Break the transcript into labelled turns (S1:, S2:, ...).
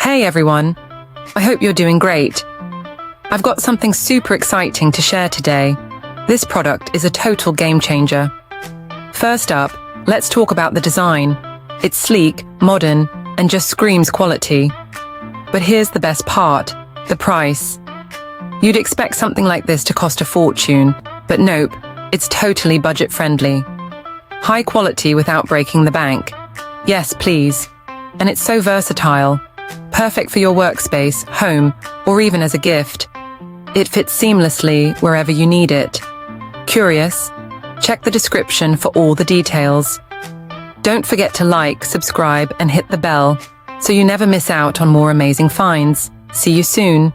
S1: Hey everyone, I hope you're doing great. I've got something super exciting to share today. This product is a total game changer. First up, let's talk about the design. It's sleek, modern, and just screams quality. But here's the best part, the price. You'd expect something like this to cost a fortune, but nope, it's totally budget-friendly. High quality without breaking the bank. Yes, please. And it's so versatile. Perfect for your workspace, home, or even as a gift. It fits seamlessly wherever you need it. Curious? Check the description for all the details. Don't forget to like, subscribe, and hit the bell so you never miss out on more amazing finds. See you soon.